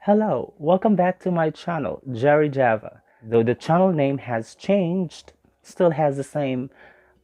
Hello, welcome back to my channel, Jerry Java. Though the channel name has changed, still has the same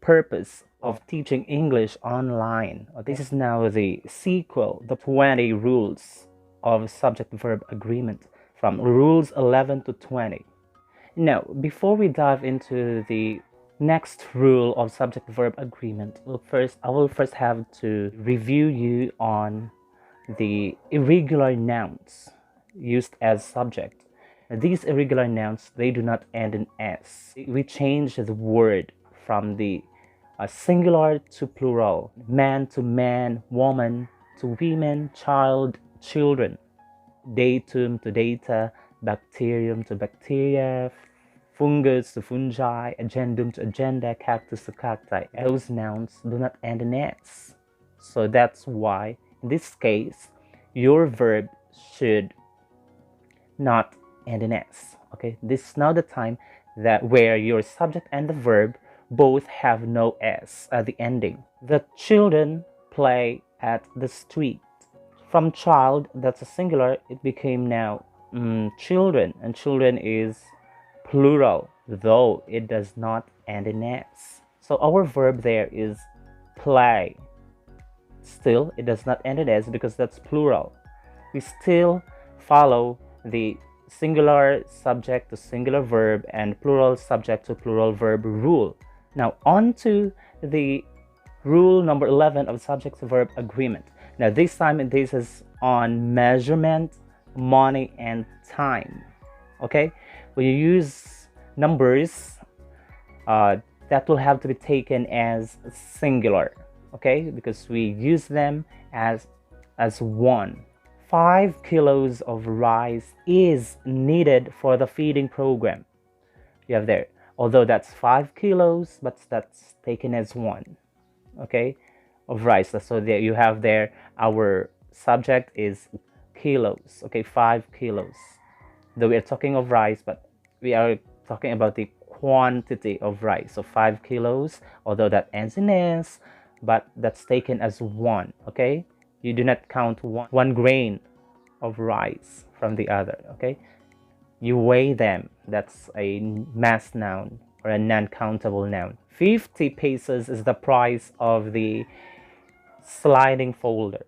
purpose of teaching English online. This is now the sequel, the 20 rules of subject-verb agreement from rules 11 to 20. Now, before we dive into the next rule of subject-verb agreement, I will first have to review you on the irregular nouns used as subject. These irregular nouns, they do not end in s. We change the word from the singular to plural, man to man, woman to women, child, children, datum to data, bacterium to bacteria, fungus to fungi, agendum to agenda, cactus to cacti. Those nouns do not end in s. So that's why, in this case, your verb should not end in s. Okay, this is now the time that where your subject and the verb both have no s at the ending. The children play at the street. From child, that's a singular, it became now children, and children is plural, though it does not end in s. So our verb there is play. Still, it does not end in s because that's plural. We still follow the singular subject to singular verb and plural subject to plural verb rule. Now on to the rule number 11 of subject to verb agreement. Now this time this is on measurement, money, and time. Okay, when you use numbers, that will have to be taken as singular. Okay, because we use them as one. 5 kilos of rice is needed for the feeding program. You have there, although that's 5 kilos, but that's taken as one. Okay, of rice. So there you have there, our subject is kilos. Okay, 5 kilos. Though we are talking of rice, but we are talking about the quantity of rice. So 5 kilos, although that ends in s, but that's taken as one. Okay, you do not count one grain of rice from the other. Okay, you weigh them. That's a mass noun or a non-countable noun. 50 pesos is the price of the sliding folder.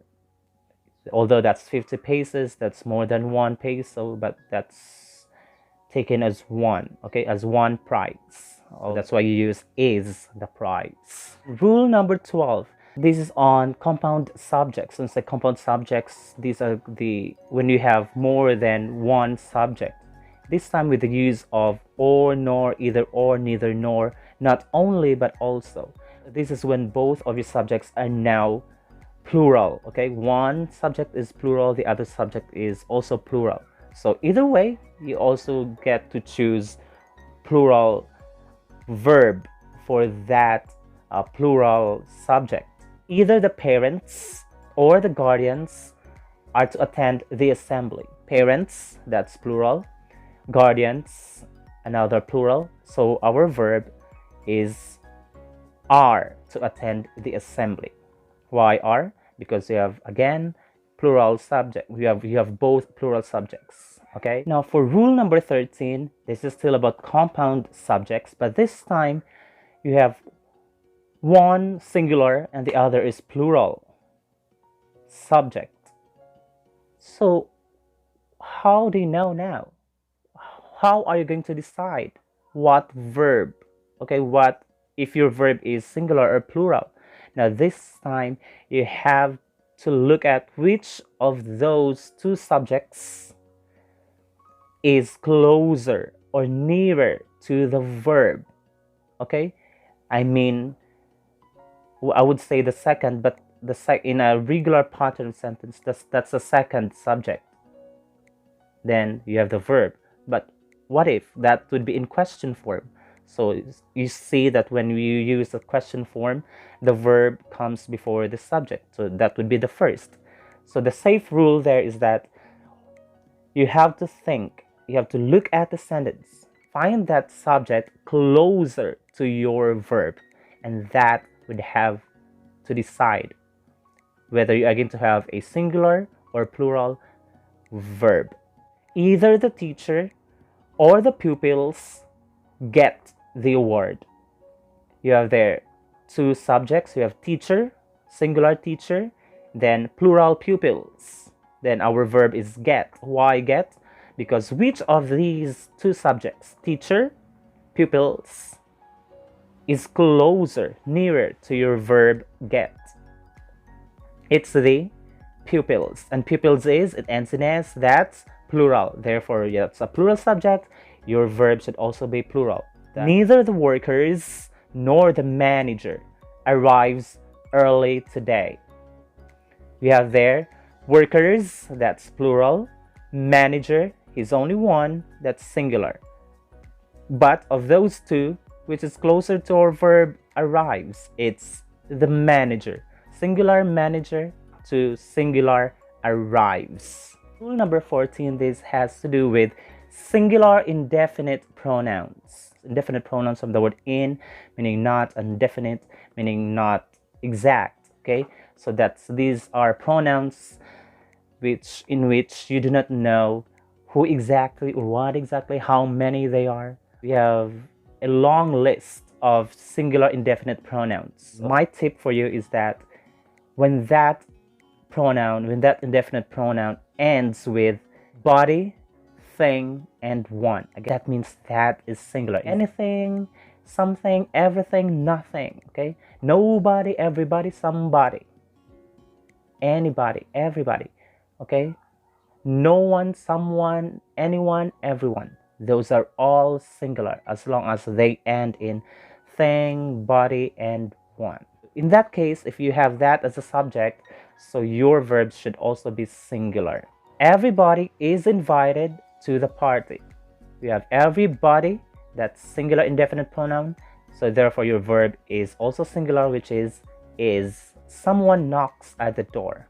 Although that's 50 pesos, that's more than 1 peso, but that's taken as one. Okay, as one price. That's why you use is the price. Rule number 12. This is on compound subjects. Since the compound subjects, these are the when you have more than one subject. This time with the use of or, nor, either or, neither, nor, not only but also. This is when both of your subjects are now plural. Okay, one subject is plural, the other subject is also plural. So either way, you also get to choose plural verb for that plural subject. Either the parents or the guardians are to attend the assembly. Parents, that's plural. Guardians, another plural. So our verb is are to attend the assembly. Why are? Because you have, again, plural subject. You have both plural subjects. Okay, now for rule number 13, this is still about compound subjects, but this time you have one singular and the other is plural subject. So how do you know now? How are you going to decide what verb? Okay, what if your verb is singular or plural? Now this time you have to look at which of those two subjects is closer or nearer to the verb. Okay, I mean, I would say the second, but in a regular pattern sentence, that's the second subject. Then you have the verb. But what if that would be in question form? So you see that when you use the question form, the verb comes before the subject. So that would be the first. So the safe rule there is that you have to think, you have to look at the sentence, find that subject closer to your verb, and that would have to decide whether you are going to have a singular or plural verb. Either the teacher or the pupils get the award. You have there two subjects. You have teacher, singular teacher, then plural pupils. Then our verb is get. Why get? Because which of these two subjects, teacher, pupils, is closer, nearer to your verb get? It's the pupils. And pupils is, it ends in s, that's plural. Therefore, it's a plural subject. Your verb should also be plural. Neither the workers nor the manager arrives early today. We have there workers, that's plural. Manager, he's only one, that's singular. But of those two, which is closer to our verb arrives, it's the manager. Singular manager to singular arrives. Rule number 14, this has to do with singular indefinite pronouns. Indefinite pronouns from the word in, meaning not, indefinite, meaning not exact. Okay, so these are pronouns in which you do not know who exactly or what exactly, how many they are. We have a long list of singular indefinite pronouns. My tip for you is that when that indefinite pronoun ends with body, thing, and one, again, that means that is singular. Anything, something, everything, nothing. Okay, nobody, everybody, somebody, anybody, everybody. Okay, no one, someone, anyone, everyone. Those are all singular as long as they end in thing, body, and one. In that case, if you have that as a subject, so your verb should also be singular. Everybody is invited to the party. We have everybody, that's singular indefinite pronoun. So therefore your verb is also singular, which is. Someone knocks at the door.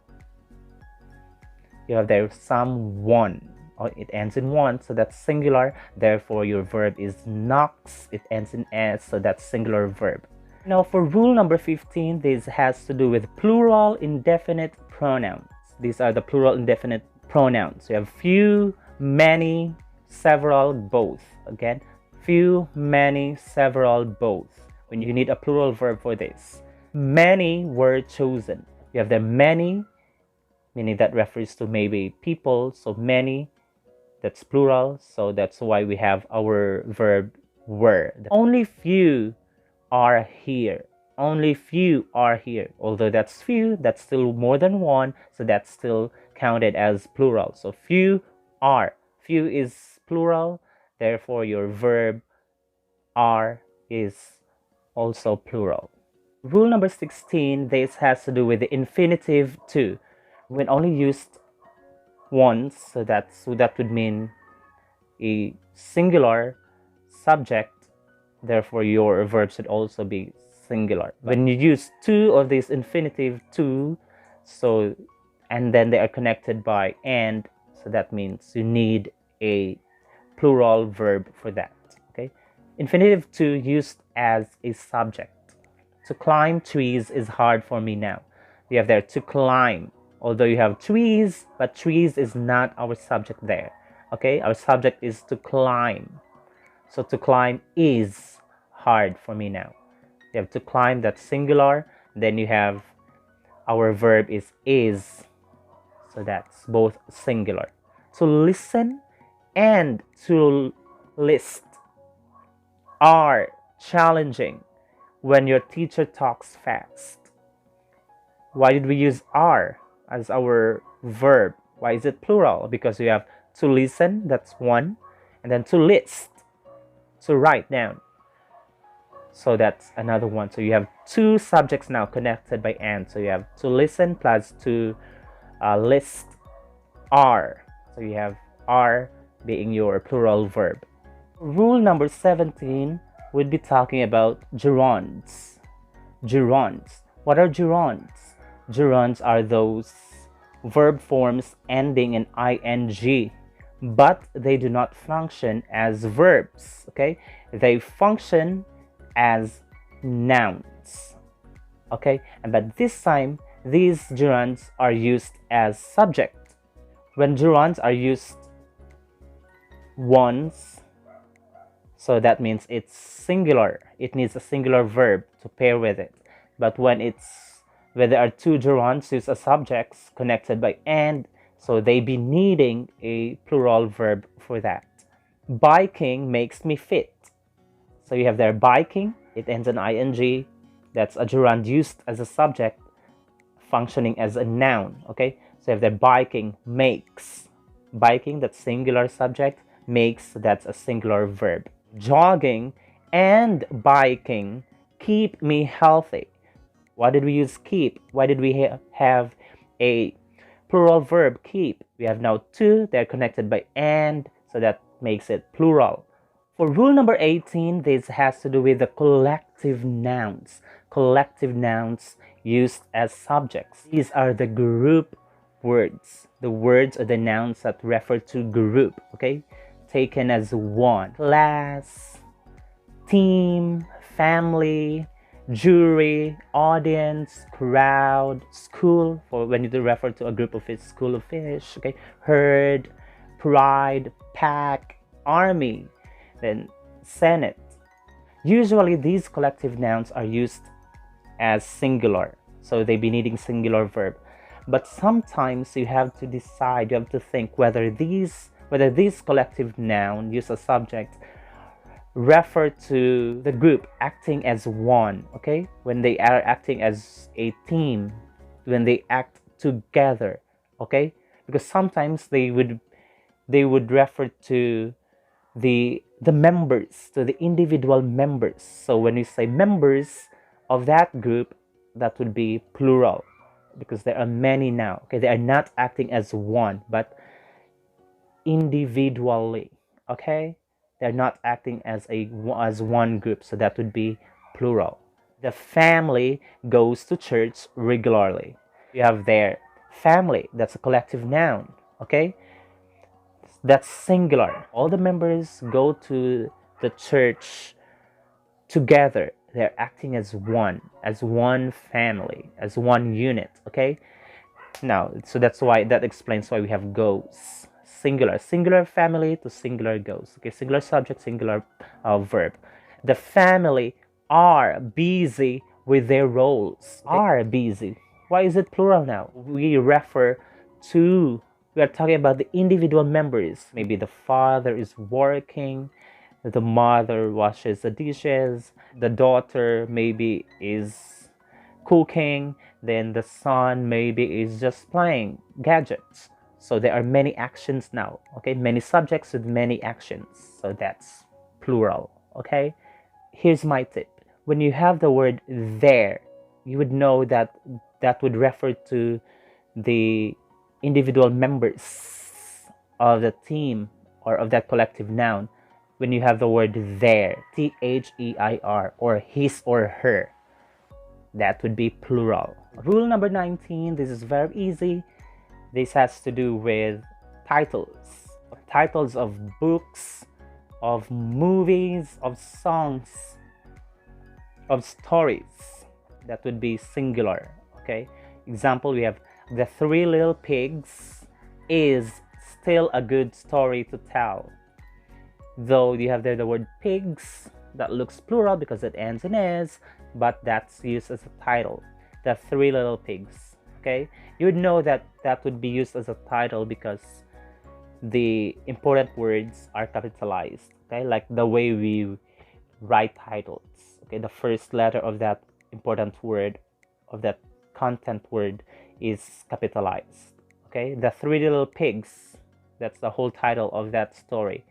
You have there someone, or it ends in one, so that's singular. Therefore your verb is knocks, it ends in s, so that's singular verb. Now for rule number 15, this has to do with plural indefinite pronouns. These are the plural indefinite pronouns. You have few, many, several, both. Again, few, many, several, both. When you need a plural verb for this. Many were chosen. You have the many, meaning that refers to maybe people. So many, that's plural. So that's why we have our verb were. Only few are here. Only few are here. Although that's few, that's still more than one, so that's still counted as plural. So few are. Few is plural, therefore your verb are is also plural. Rule number 16, this has to do with the infinitive to. When only used once, so that would mean a singular subject. Therefore, your verb should also be singular. When you use two of these infinitive to, so and then they are connected by and, so that means you need a plural verb for that. Okay, infinitive to used as a subject. To climb trees is hard for me now. You have there to climb. Although you have trees, but trees is not our subject there. Okay, our subject is to climb. So to climb is hard for me now. You have to climb, that's singular. Then you have our verb is. So that's both singular. To listen and to list are challenging when your teacher talks fast. Why did we use are as our verb? Why is it plural? Because we have to listen, that's one, and then to list, to write down. So that's another one. So you have two subjects now connected by and. So you have to listen plus to list are. So you have are being your plural verb. Rule number 17 would be talking about gerunds. Gerunds. What are gerunds? Gerunds are those verb forms ending in ing, but they do not function as verbs. Okay, they function as nouns. Okay, and but this time these gerunds are used as subject. When gerunds are used once, so that means it's singular. It needs a singular verb to pair with it. But when there are two gerunds, use a subjects connected by and, so they be needing a plural verb for that. Biking makes me fit. So you have there biking, it ends in ing. That's a gerund used as a subject, functioning as a noun. Okay, so you have there biking makes. Biking, that's singular subject. Makes, that's a singular verb. Jogging and biking keep me healthy. Why did we use keep? Why did we have a plural verb keep? We have now two, they're connected by and, so that makes it plural. For rule number 18, this has to do with the collective nouns. Collective nouns used as subjects. These are the group words. The words or the nouns that refer to group, okay? Taken as one. Class, team, family, jury, audience, crowd, school, for when you do refer to a group of fish, school of fish, okay? Herd, pride, pack, army, then Senate. Usually these collective nouns are used as singular, so they be needing singular verb. But sometimes you have to decide, you have to think whether these collective noun use a subject refer to the group acting as one, okay? When they are acting as a team, when they act together, okay? Because sometimes they would refer to the members, to the individual members. So when you say members of that group, that would be plural because there are many now. Okay, they are not acting as one, but individually. Okay, they're not acting as one group, so that would be plural. The family goes to church regularly. You have there family, that's a collective noun. Okay, that's singular. All the members go to the church together. They're acting as one family, as one unit. Okay, now, so that's why, that explains why we have goes. Singular family to singular goes. Okay, singular subject, singular verb. The family are busy with their roles. Okay. Are busy. Why is it plural now? We are talking about the individual members. Maybe the father is working, the mother washes the dishes, the daughter maybe is cooking, then the son maybe is just playing gadgets. So there are many actions now, okay? Many subjects with many actions. So that's plural, okay? Here's my tip. When you have the word there, you would know that that would refer to the individual members of the team or of that collective noun. When you have the word there, T-H-E-I-R, or his or her, that would be plural. Rule number 19, this is very easy. This has to do with titles. Titles of books, of movies, of songs, of stories. That would be singular, okay? Example, we have The Three Little Pigs is still a good story to tell. Though you have there the word pigs, that looks plural because it ends in s, but that's used as a title. The Three Little Pigs, okay? You would know that that would be used as a title because the important words are capitalized, okay? Like the way we write titles, okay? The first letter of that important word, of that content word, is capitalized, okay? The Three Little Pigs, that's the whole title of that story.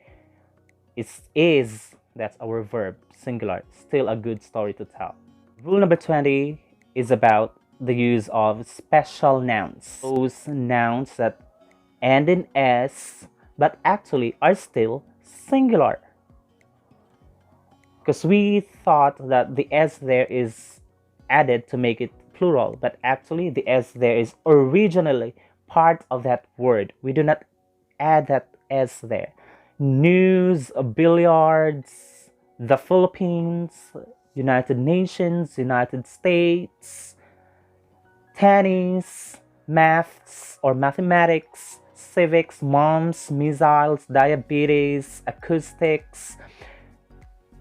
Is that's our verb, singular, still a good story to tell. Rule number 20 is about the use of special nouns. Those nouns that end in s but actually are still singular. Because we thought that the s there is added to make it plural, but actually the s there is originally part of that word. We do not add that s there. News, billiards, the Philippines, United Nations, United States, tennis, maths or mathematics, civics, moms, missiles, diabetes, acoustics,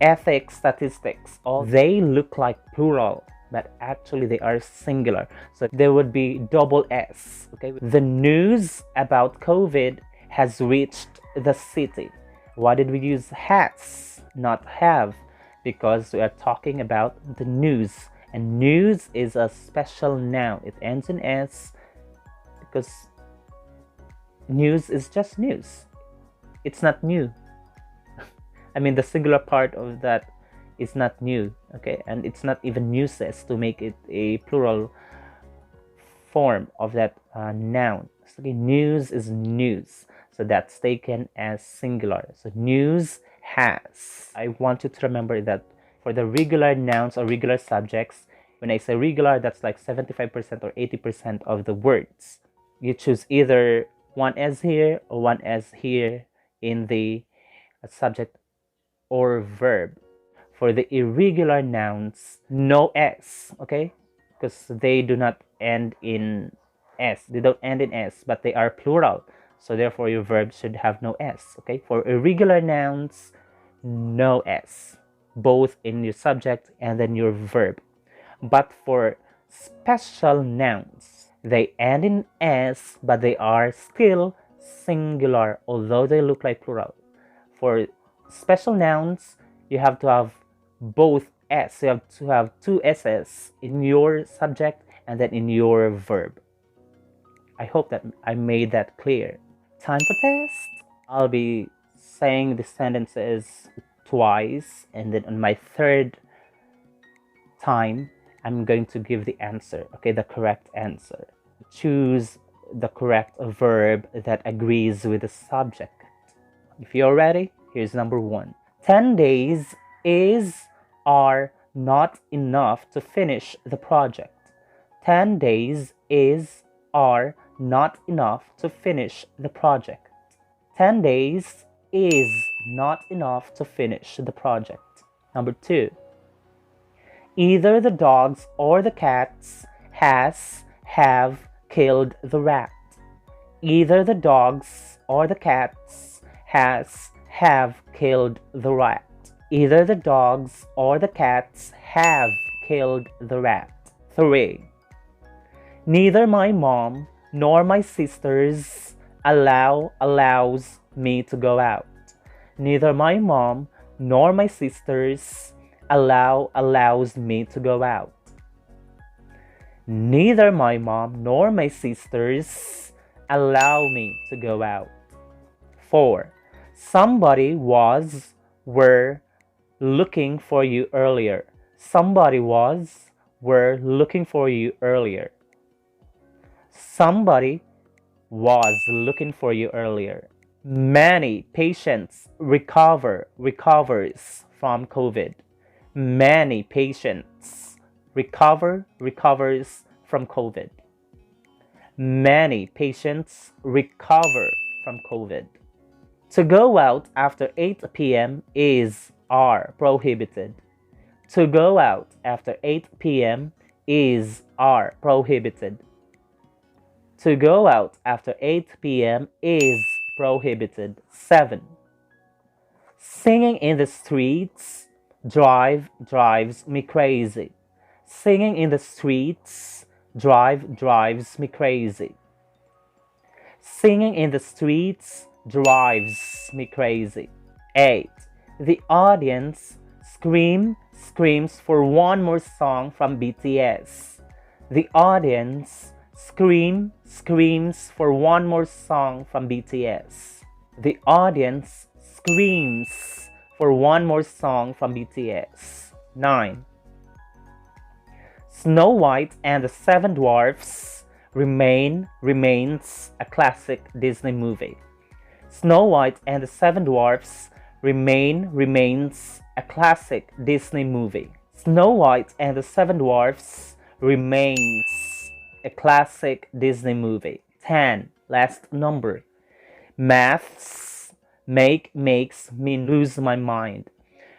ethics, statistics. All they look like plural, but actually they are singular. So there would be double S. Okay. The news about COVID has reached the city. Why did we use has, not have? Because we are talking about the news, and news is a special noun. It ends in S because news is just news. It's not new. I mean, the singular part of that is not new, okay? And it's not even newses to make it a plural form of that noun. So, okay, news is news. So that's taken as singular. So news has. I want you to remember that for the regular nouns or regular subjects, when I say regular, that's like 75% or 80% of the words. You choose either one S here or one S here in the subject or verb. For the irregular nouns, no S, okay? Because they do not end in S. They don't end in S, but they are plural. So therefore, your verb should have no S, okay? For irregular nouns, no S, both in your subject and then your verb. But for special nouns, they end in S, but they are still singular, although they look like plural. For special nouns, you have to have both S. You have to have two S's in your subject and then in your verb. I hope that I made that clear. Time for test. I'll be saying the sentences twice, and then on my third time, I'm going to give the answer, okay, the correct answer. Choose the correct verb that agrees with the subject. If you're ready, here's number 1. 10 days are not enough to finish the project. 10 days are not enough to finish the project. 10 days is not enough to finish the project. Number 2. Either the dogs or the cats have killed the rat. Either the dogs or the cats have killed the rat. Either the dogs or the cats have killed the rat. 3. Neither my mom nor my sisters allows me to go out. Neither my mom nor my sisters allows me to go out. Neither my mom nor my sisters allow me to go out. 4. Somebody were looking for you earlier. Somebody were looking for you earlier. Somebody was looking for you earlier. Many patients recovers from COVID. Many patients recovers from COVID. Many patients recover from COVID. To go out after 8 p.m. are prohibited. To go out after 8 p.m. are prohibited. To go out after 8 p.m. is prohibited. 7. Singing in the streets drives me crazy. Singing in the streets drives me crazy. Singing in the streets drives me crazy. 8. The audience screams for one more song from BTS. The audience screams for one more song from BTS. The audience screams for one more song from BTS. 9. Snow White and the Seven Dwarfs remains a classic Disney movie. Snow White and the Seven Dwarfs remains a classic Disney movie. Snow White and the Seven Dwarfs remains a classic Disney movie. 10. Last number. Maths makes me lose my mind.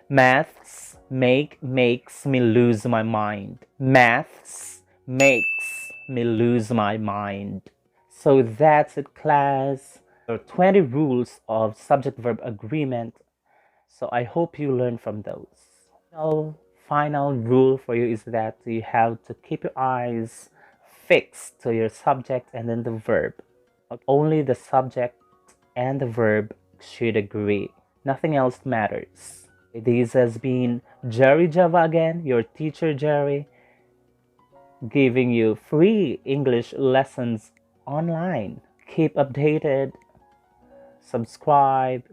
Maths makes me lose my mind. Maths makes me lose my mind. So that's it, class. There are 20 rules of subject-verb agreement. So I hope you learn from those. Final rule for you is that you have to keep your eyes fixed to your subject and then the verb. Only the subject and the verb should agree. Nothing else matters. This has been Jerry Java again, your teacher Jerry, giving you free English lessons online. Keep updated, subscribe,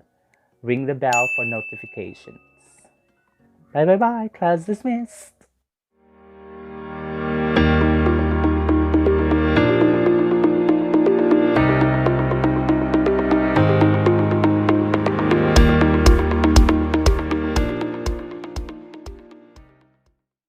ring the bell for notifications. Bye bye bye, class dismissed.